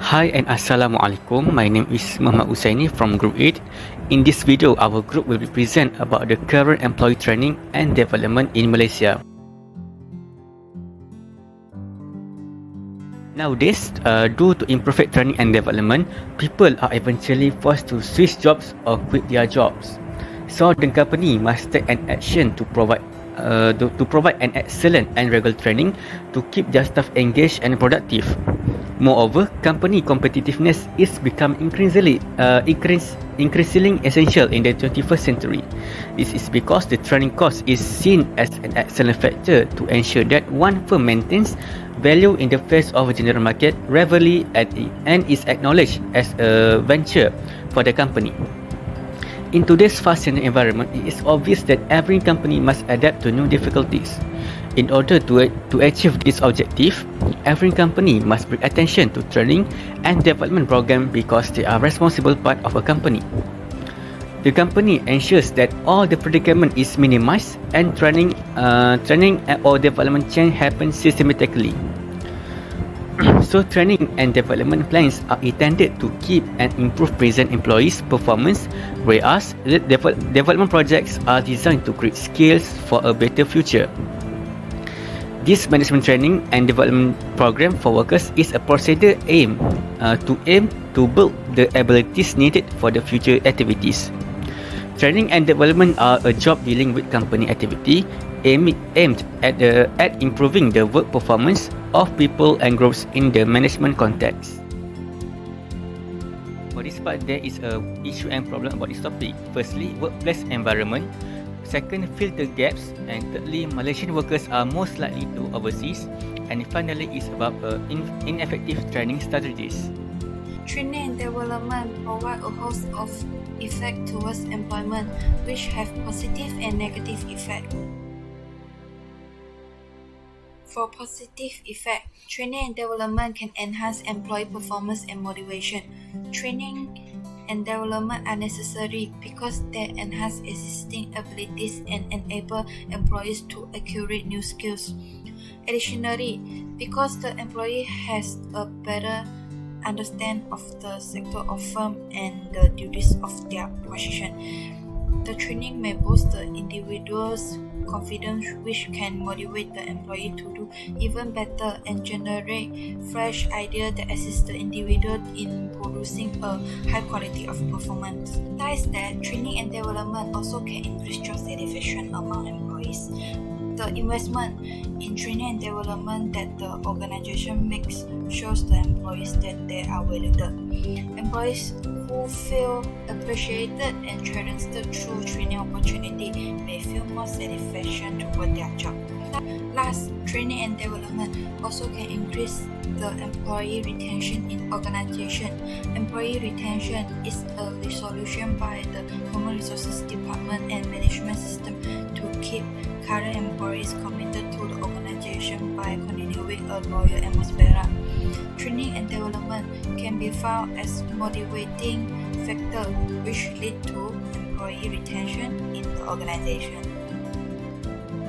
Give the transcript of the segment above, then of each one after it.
Hi and Assalamualaikum. My name is Muhammad Husaini from Group 8. In this video, our group will present about the current employee training and development in Malaysia. Nowadays, due to imperfect training and development, people are eventually forced to switch jobs or quit their jobs. So the company must take an action to provide an excellent and regular training to keep their staff engaged and productive. Moreover, company competitiveness is becoming increasingly essential in the 21st century. This is because the training cost is seen as an excellent factor to ensure that one firm maintains value in the face of a general market readily and is acknowledged as a venture for the company. In today's fast-changing environment, it is obvious that every company must adapt to new difficulties. In order to achieve this objective, every company must bring attention to training and development program because they are responsible part of a company. The company ensures that all the predicament is minimized and training or development change happens systematically. So training and development plans are intended to keep and improve present employees' performance, whereas development projects are designed to create skills for a better future. This management training and development program for workers is a procedure aimed to build the abilities needed for the future activities. Training and development are a job dealing with company activity aimed at improving the work performance of people and groups in the management context. For this part, there is a issue and problem about this topic. Firstly, workplace environment. Second, filter gaps. And thirdly, Malaysian workers are most likely to overseas. And finally, is about ineffective training strategies. Training and development provide a host of effects towards employment, which have positive and negative effects. For positive effect, training and development can enhance employee performance and motivation. Training and development are necessary because they enhance existing abilities and enable employees to acquire new skills. Additionally, because the employee has a better understanding of the sector of firm and the duties of their position, the training may boost the individual's confidence, which can motivate the employee to do even better and generate fresh ideas that assist the individual in producing a high quality of performance. Besides that, training and development also can increase job satisfaction among employees. The investment in training and development that the organization makes shows the employees that they are valued. Employees who feel appreciated and challenged through training opportunity may feel more satisfaction toward their job. Last, training and development also can increase the employee retention in organization. Employee retention is a resolution by the Human Resources Department and Management System to keep current employees committed to the organization by continuing a loyal atmosphere. Training and development can be found as motivating factor which lead to employee retention in the organization.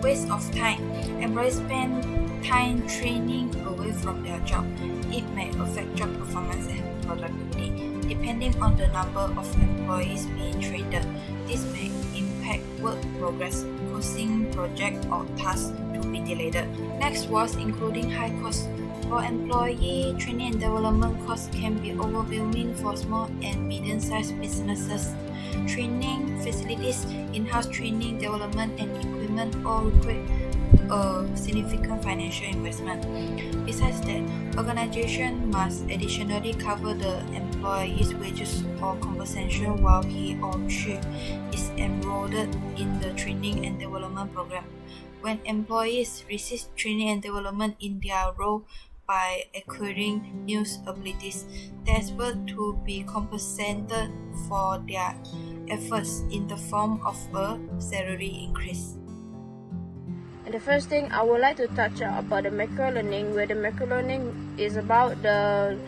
Waste of time. Employees spend time training away from their job. It may affect job performance and productivity. Depending on the number of employees being trained, this may impact work progress, causing project or tasks to be delayed. Next was including high costs. For employee training and development costs can be overwhelming for small and medium-sized businesses. Training facilities, in-house training, development, and equipment all require a significant financial investment. Besides that, organization must additionally cover the employee's wages or compensation while he or she is enrolled in the training and development program. When employees receive training and development in their role by acquiring new abilities, they expect to be compensated for their efforts in the form of a salary increase. And the first thing I would like to touch about the microlearning, where the microlearning is about the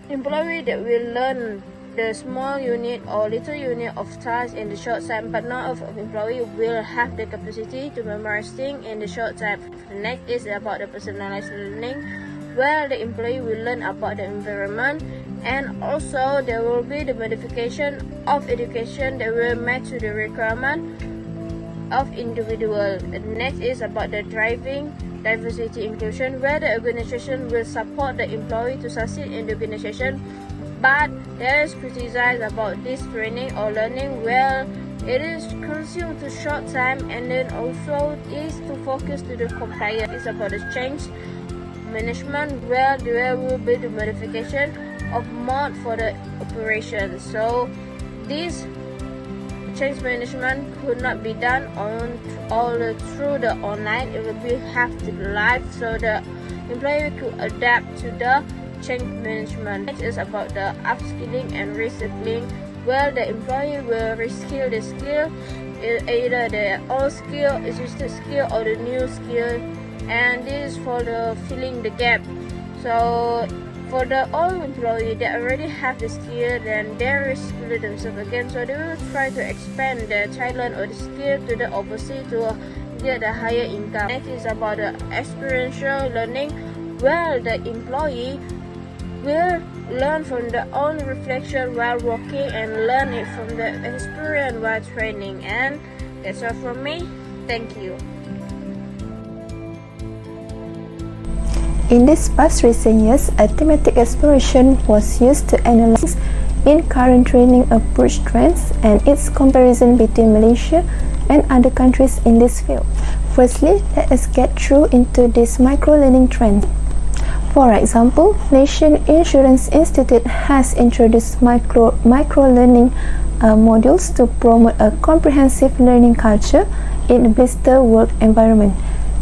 employee that will learn the small unit or little unit of tasks in the short time, but not all of employee will have the capacity to memorize things in the short time. The next is about the personalized learning, where the employee will learn about the environment, and also there will be the modification of education that will match to the requirement of individual. The next is about the driving diversity inclusion, where the organization will support the employee to succeed in the organization, but there is criticized about this training or learning where it is consumed to short time, and then also is to focus to the compliance. It's about the change management where there will be the modification of mode for the operation. So this change management could not be done on all through the online. It will be have to be live, so the employee could adapt to the change management. Next is about the upskilling and reskilling, where the employee will reskill the skill, either the old skill, existing skill, or the new skill, and this is for the filling the gap. So for the old employee that already have the skill, then they reskill themselves again, so they will try to expand the talent or the skill to the overseas to get a higher income. Next is about the experiential learning, where the employee will learn from their own reflection while working and learn it from the experience while training. And that's all from me. Thank you. In these past recent years, a thematic exploration was used to analyze in current training approach trends and its comparison between Malaysia and other countries in this field. Firstly, let us get through into this microlearning trend. For example, Nation Insurance Institute has introduced microlearning modules to promote a comprehensive learning culture in a blister work environment.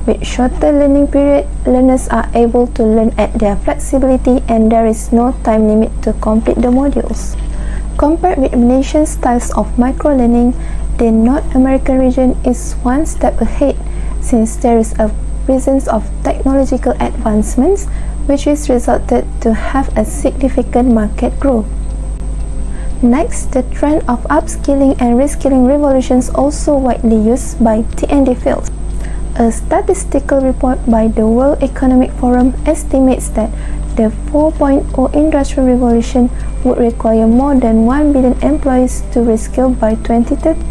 With shorter learning period, learners are able to learn at their flexibility and there is no time limit to complete the modules. Compared with Malaysian styles of microlearning, the North American region is one step ahead since there is a presence of technological advancements which is resulted to have a significant market growth. Next, the trend of upskilling and reskilling revolutions also widely used by T&D fields. A statistical report by the World Economic Forum estimates that the 4.0 industrial revolution would require more than 1 billion employees to reskill by 2030.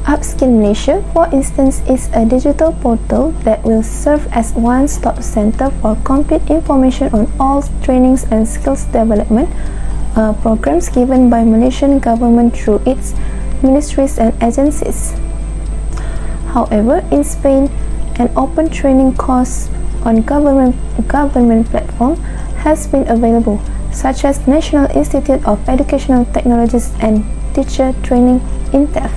Upskill Malaysia, for instance, is a digital portal that will serve as one-stop center for complete information on all trainings and skills development programs given by Malaysian government through its ministries and agencies. However, in Spain, an open training course on government platform has been available, such as National Institute of Educational Technologies and Teacher Training INTEF.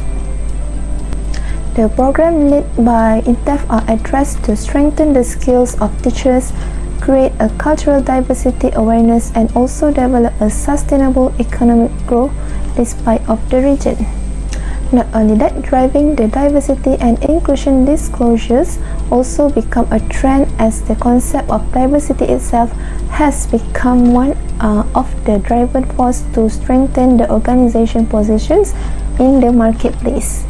The program led by INTEF are addressed to strengthen the skills of teachers, create a cultural diversity awareness, and also develop a sustainable economic growth despite of the region. Not only that, driving the diversity and inclusion disclosures also become a trend as the concept of diversity itself has become one of the driving force to strengthen the organization positions in the marketplace.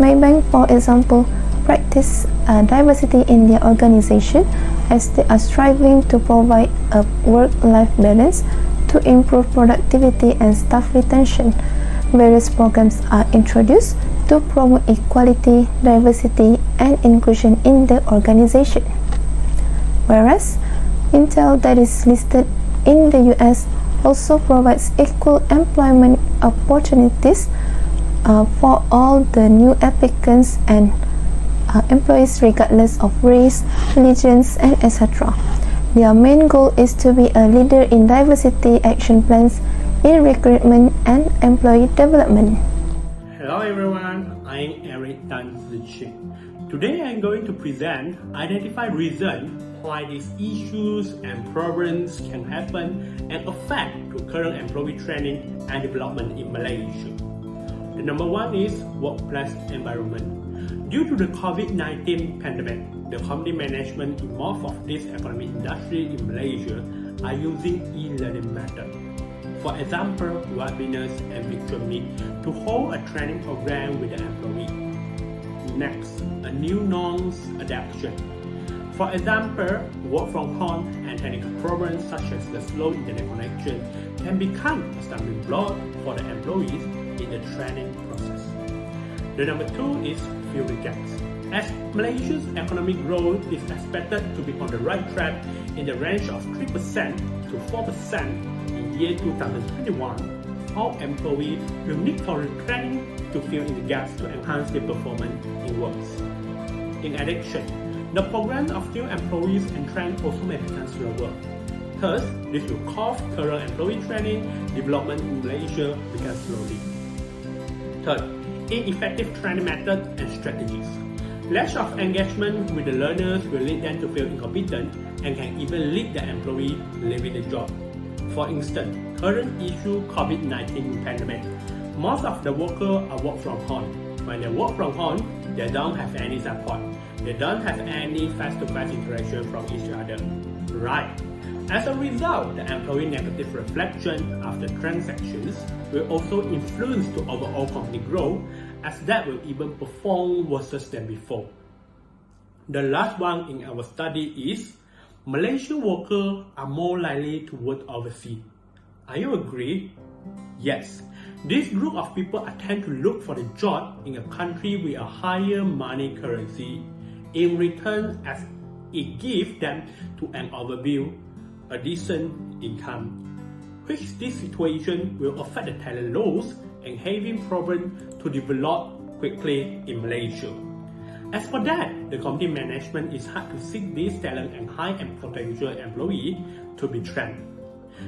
Maybank, for example, practice diversity in their organization as they are striving to provide a work-life balance to improve productivity and staff retention. Various programs are introduced to promote equality, diversity, and inclusion in the organization. Whereas Intel, that is listed in the US, also provides equal employment opportunities for all the new applicants and employees regardless of race, religions, and etc. Their main goal is to be a leader in diversity action plans in recruitment and employee development. Hello everyone, I'm Tan Zhi Jie. Today I'm going to present identify reasons why these issues and problems can happen and affect to current employee training and development in Malaysia. The number one is workplace environment. Due to the COVID-19 pandemic, the company management in most of this economic industry in Malaysia are using e-learning method. For example, webinars and virtual meet to hold a training program with the employee. Next, a new norms adaptation. For example, work from home and technical problems such as the slow internet connection can become a stumbling block for the employees in the training process. The number 2 is fill the gaps. As Malaysia's economic growth is expected to be on the right track in the range of 3% to 4% in year 2021, all employees will need thorough training to fill in the gaps to enhance their performance in works. In addition, the program of new employees and training also may become slower. Thus, this will cause current employee training development in Malaysia become slowly. Third, ineffective training methods and strategies. Lack of engagement with the learners will lead them to feel incompetent and can even lead the employee leaving the job. For instance, current issue COVID-19 pandemic. Most of the workers are work from home. When they work from home, they don't have any support. They don't have any face-to-face interaction from each other. Right. As a result, the employee negative reflection after transactions will also influence the overall company growth, as that will even perform worse than before. The last one in our study is Malaysian workers are more likely to work overseas. Are you agree? Yes. This group of people tend to look for the job in a country with a higher money currency. In return, as it gives them to an overview a decent income, which this situation will affect the talent loss and having problems to develop quickly in Malaysia. As for that, the company management is hard to seek these talent and high and potential employees to be trained.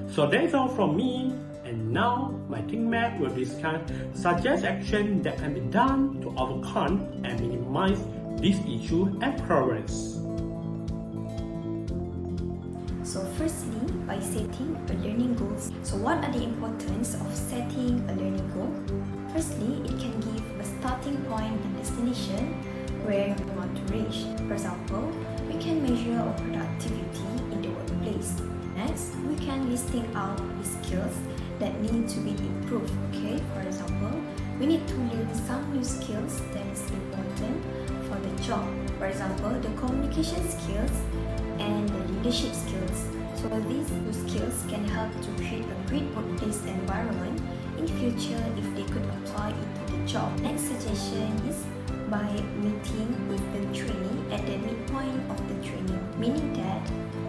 So that's all from me, and now my teammate will discuss suggest action that can be done to overcome and minimize this issue and problems. So firstly, by setting a learning goals. So what are the importance of setting a learning goal? Firstly, it can give a starting point and destination where we want to reach. For example, we can measure our productivity in the workplace. Next, we can listing out the skills that need to be improved. Okay, for example, we need to learn some new skills that is important for the job. For example, the communication skills and the leadership skills. So these two skills can help to create a great workplace environment in future if they could apply it to the job. Next suggestion is by meeting with the trainee at the midpoint of the training, meaning that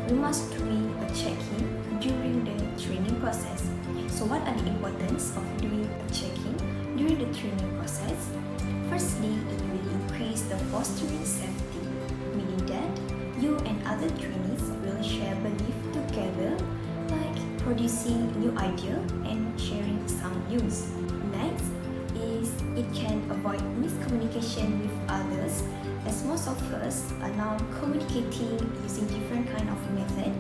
we must do a check-in during the training process. So what are the importance of doing a check-in during the training process? Firstly, it will increase the fostering safety, meaning that you and other trainees will share belief together, like producing new idea and sharing some news. Next is it can avoid miscommunication with others, as most of us are now communicating using different kind of method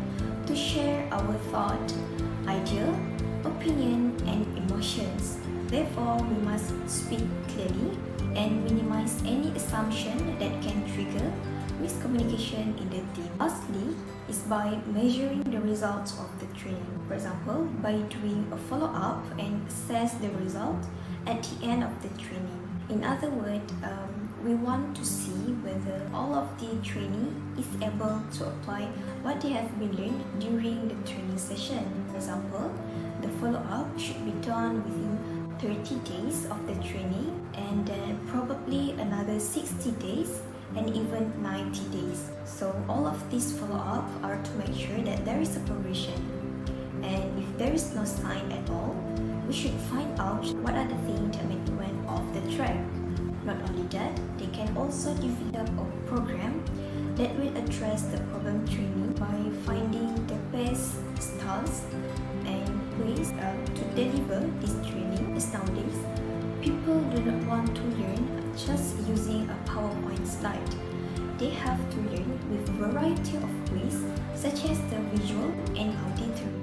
to share our thought, idea, opinion and emotions. Therefore, we must speak clearly and minimize any assumption that can trigger miscommunication in the team. Lastly is by measuring the results of the training. For example, by doing a follow-up and assess the result at the end of the training. In other words, we want to see whether all of the trainee is able to apply what they have been learned during the training session. For example, the follow-up should be done within 30 days of the training, and then probably another 60 days and even 90 days. So all of these follow-up are to make sure that there is a progression. And if there is no sign at all, we should find out what are the things that make it went off the track. Not only that, they can also develop a program that will address the problem training by finding the best styles and ways to deliver this training. As nowadays, people do not want to learn just using a PowerPoint slide. They have to learn with a variety of ways, such as the visual and auditory.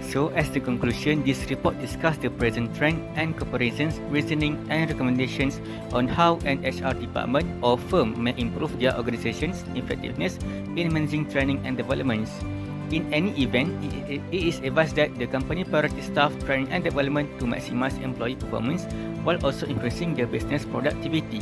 So, as the conclusion, this report discusses the present trend and comparisons, reasoning and recommendations on how an HR department or firm may improve their organization's effectiveness in managing training and developments. In any event, it is advised that the company prioritize staff training and development to maximize employee performance while also increasing their business productivity.